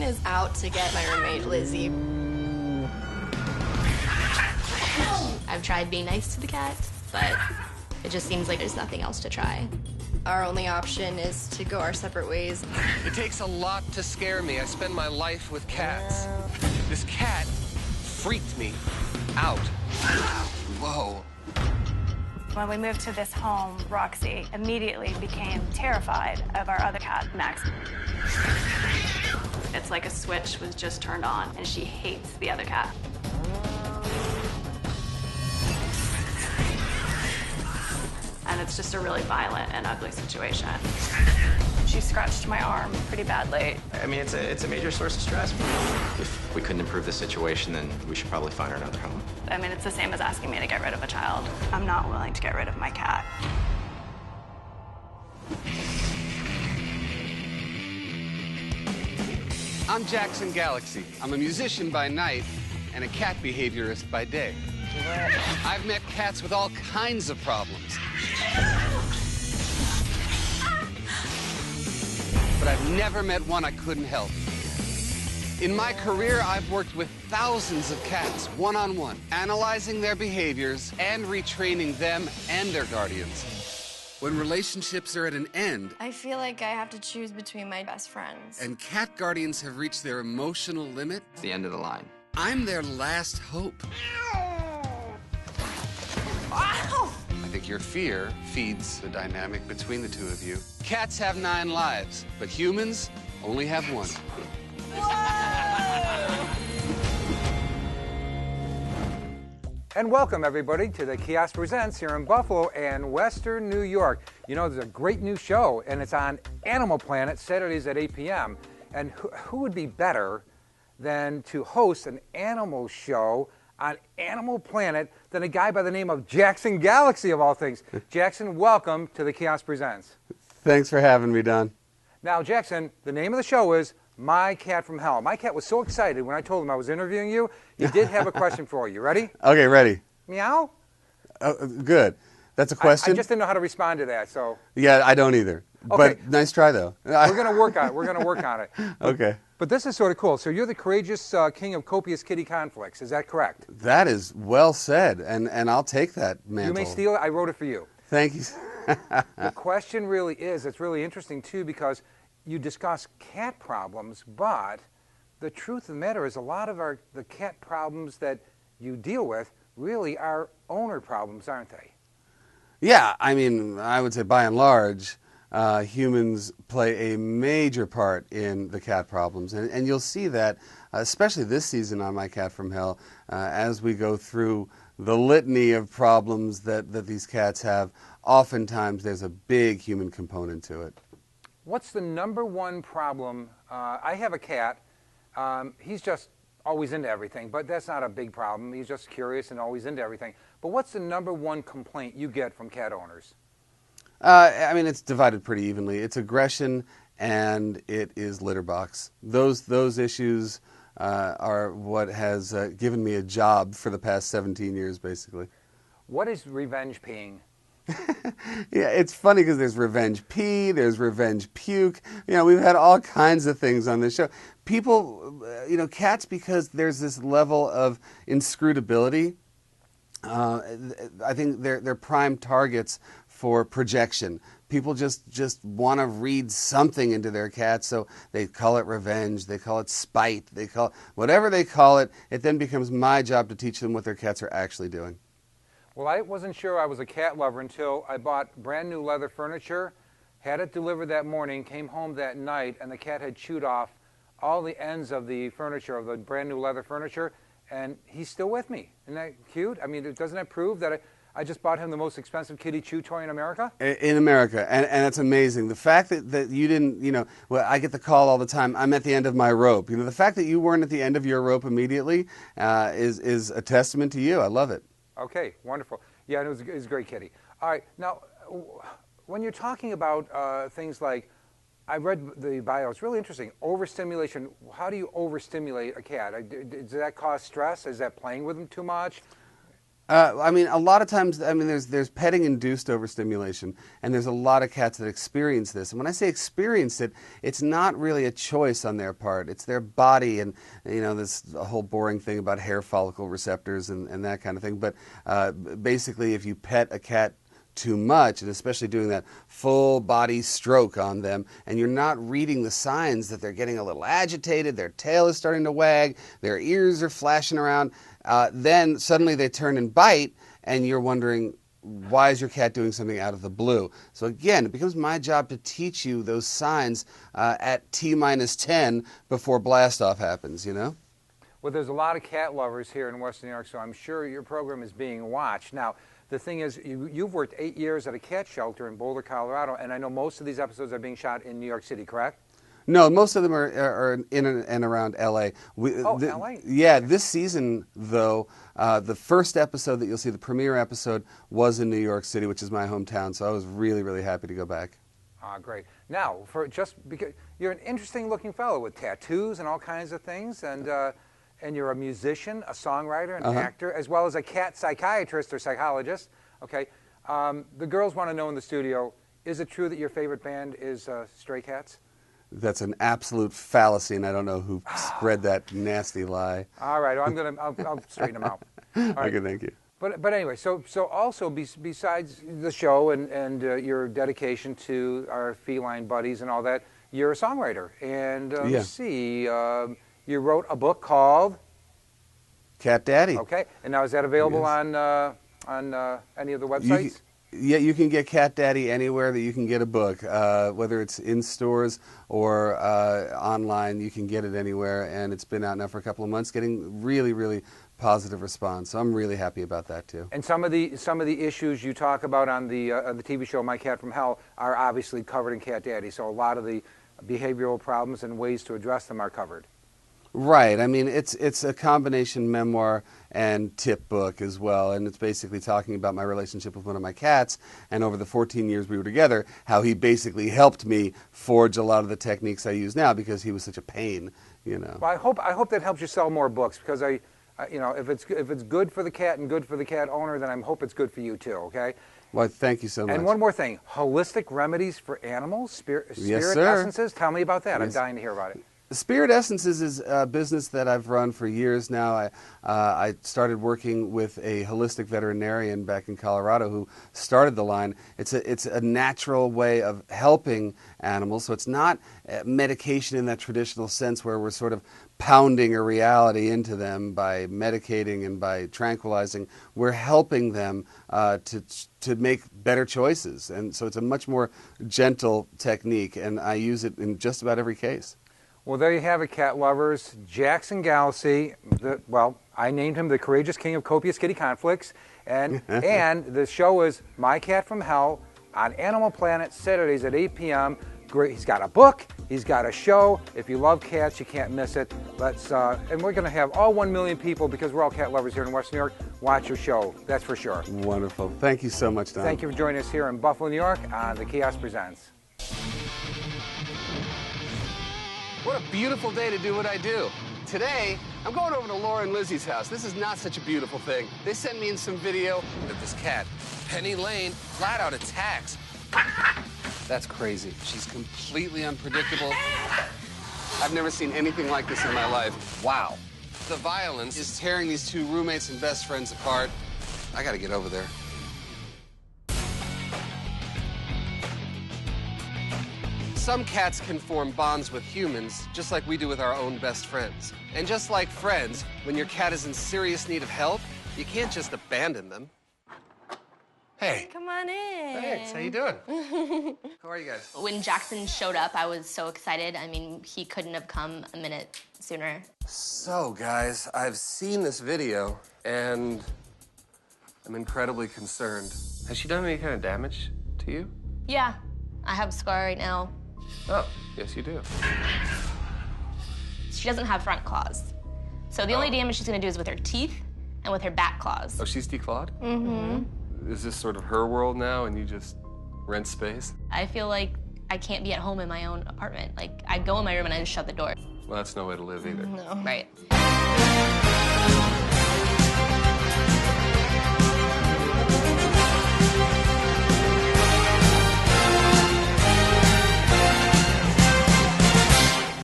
is out to get my roommate, Lizzie. I've tried being nice to the cat, but it just seems like there's nothing else to try. Our only option is to go our separate ways. It takes a lot to scare me. I spend my life with cats. This cat freaked me out. Whoa. When we moved to this home, Roxy immediately became terrified of our other cat, Max. It's like a switch was just turned on, and she hates the other cat. And it's just a really violent and ugly situation. She scratched my arm pretty badly. I mean, it's a major source of stress. If we couldn't improve the situation, then we should probably find her another home. I mean, it's the same as asking me to get rid of a child. I'm not willing to get rid of my cat. I'm Jackson Galaxy. I'm a musician by night and a cat behaviorist by day. I've met cats with all kinds of problems. But I've never met one I couldn't help. In my career, I've worked with thousands of cats, one-on-one, analyzing their behaviors and retraining them and their guardians. When relationships are at an end, I feel like I have to choose between my best friends. and cat guardians have reached their emotional limit, It's the end of the line. I'm their last hope. I think your fear feeds the dynamic between the two of you. Cats have 9 lives, but humans only have 1. And welcome, everybody, to the Kiosk Presents here in Buffalo and Western New York. You know, there's a great new show, and it's on Animal Planet, Saturdays at 8 p.m. And who would be better than to host an animal show on Animal Planet than a guy by the name of Jackson Galaxy, of all things. Jackson, welcome to the Kiosk Presents. Thanks for having me, Don. Now, Jackson, the name of the show is My Cat from Hell. My cat was so excited when I told him I was interviewing you. He did have a question for you. Ready? Okay, ready. Meow? Good. That's a question? I just didn't know how to respond to that, so. Yeah, I don't either. Okay. But nice try, though. We're going to work on it. We're going to work on it. Okay. But this is sort of cool. So you're the courageous king of copious kitty conflicts. Is that correct? That is well said, and I'll take that mantle. You may steal it. I wrote it for you. Thank you. The question really is, it's really interesting, too, because you discuss cat problems, but the truth of the matter is a lot of the cat problems that you deal with really are owner problems, aren't they? Yeah, I mean, I would say by and large, humans play a major part in the cat problems. And you'll see that, especially this season on My Cat from Hell, as we go through the litany of problems that these cats have, oftentimes there's a big human component to it. What's the number one problem? I have a cat. He's just always into everything, but that's not a big problem. He's just curious and always into everything. But what's the number one complaint you get from cat owners? I mean, it's divided pretty evenly. It's aggression and it is litter box. Those issues are what has given me a job for the past 17 years, basically. What is revenge peeing? Yeah, it's funny because there's revenge pee, there's revenge puke. You know, we've had all kinds of things on this show. People, cats, because there's this level of inscrutability, I think they're prime targets for projection. People just want to read something into their cat, so they call it revenge, they call it spite, they call it whatever they call it. It then becomes my job to teach them what their cats are actually doing. Well, I wasn't sure I was a cat lover until I bought brand new leather furniture, had it delivered that morning, came home that night, and the cat had chewed off all the ends of the furniture, of the brand new leather furniture, and he's still with me. Isn't that cute? I mean, doesn't that prove that I just bought him the most expensive kitty chew toy in America? In America, and it's amazing. The fact that you didn't, well, I get the call all the time, I'm at the end of my rope. The fact that you weren't at the end of your rope immediately is a testament to you. I love it. Okay, wonderful. Yeah, it was a great kitty. All right, now, when you're talking about things like, I read the bio, it's really interesting, overstimulation. How do you overstimulate a cat? Does that cause stress? Is that playing with them too much? I mean, a lot of times, I mean, there's petting-induced overstimulation, and there's a lot of cats that experience this. And when I say experience it, it's not really a choice on their part. It's their body, and you know, there's a whole boring thing about hair follicle receptors and that kind of thing. But basically, if you pet a cat too much, and especially doing that full body stroke on them, and you're not reading the signs that they're getting a little agitated, their tail is starting to wag, their ears are flashing around, then suddenly they turn and bite, and you're wondering, why is your cat doing something out of the blue? So again, it becomes my job to teach you those signs at T-10 before blast-off happens, you know? Well, there's a lot of cat lovers here in Western New York, so I'm sure your program is being watched. Now, the thing is, you've worked 8 years at a cat shelter in Boulder, Colorado, and I know most of these episodes are being shot in New York City, correct? No, most of them are in and around L.A. L.A.? Yeah, this season, though, the first episode that you'll see, the premiere episode, was in New York City, which is my hometown, so I was really, really happy to go back. Ah, great. Now, just because you're an interesting-looking fellow with tattoos and all kinds of things, and you're a musician, a songwriter, an actor, as well as a cat psychiatrist or psychologist. Okay, the girls want to know in the studio: is it true that your favorite band is Stray Cats? That's an absolute fallacy, and I don't know who spread that nasty lie. All right, I'll straighten them out. All right. Okay, thank you. But anyway, so also besides the show and your dedication to our feline buddies and all that, you're a songwriter. And let's see, you wrote a book called Cat Daddy. Okay, and now is that available on any of the websites? You can get Cat Daddy anywhere that you can get a book, whether it's in stores or online. You can get it anywhere, and it's been out now for a couple of months, getting really, really positive response. So I'm really happy about that too. And some of the issues you talk about on the TV show My Cat from Hell are obviously covered in Cat Daddy. So a lot of the behavioral problems and ways to address them are covered. Right. I mean, it's a combination memoir and tip book as well, and it's basically talking about my relationship with one of my cats, and over the 14 years we were together, how he basically helped me forge a lot of the techniques I use now because he was such a pain, you know. Well, I hope that helps you sell more books, because you know, if it's good for the cat and good for the cat owner, then I hope it's good for you too. Okay. Well, thank you so much. And one more thing: holistic remedies for animals, spirit Yes, sir. essences. Tell me about that. Yes. I'm dying to hear about it. Spirit Essences is a business that I've run for years now. I started working with a holistic veterinarian back in Colorado who started the line. It's a natural way of helping animals, so it's not medication in that traditional sense where we're sort of pounding a reality into them by medicating and by tranquilizing. We're helping them to make better choices, and so it's a much more gentle technique, and I use it in just about every case. Well, there you have it, cat lovers. Jackson Galaxy, I named him the Courageous King of Copious Kitty Conflicts, and the show is My Cat from Hell on Animal Planet, Saturdays at 8 p.m. Great. He's got a book, he's got a show. If you love cats, you can't miss it. And we're going to have all 1 million people, because we're all cat lovers here in Western New York, watch your show. That's for sure. Wonderful. Thank you so much, Don. Thank you for joining us here in Buffalo, New York on the Kiosk Presents. What a beautiful day to do what I do. Today, I'm going over to Laura and Lizzie's house. This is not such a beautiful thing. They sent me in some video of this cat, Penny Lane, flat out attacks. That's crazy. She's completely unpredictable. I've never seen anything like this in my life. Wow. The violence is tearing these two roommates and best friends apart. I gotta get over there. Some cats can form bonds with humans, just like we do with our own best friends. And just like friends, when your cat is in serious need of help, you can't just abandon them. Hey. Come on in. Thanks. How you doing? How are you guys? When Jackson showed up, I was so excited. I mean, he couldn't have come a minute sooner. So, guys, I've seen this video, and I'm incredibly concerned. Has she done any kind of damage to you? Yeah, I have a scar right now. Oh, yes, you do. She doesn't have front claws. So the only damage she's gonna do is with her teeth and with her back claws. Oh, she's declawed? Mm-hmm. Is this sort of her world now, and you just rent space? I feel like I can't be at home in my own apartment. Like, I go in my room and I just shut the door. Well, that's no way to live either. No. Right.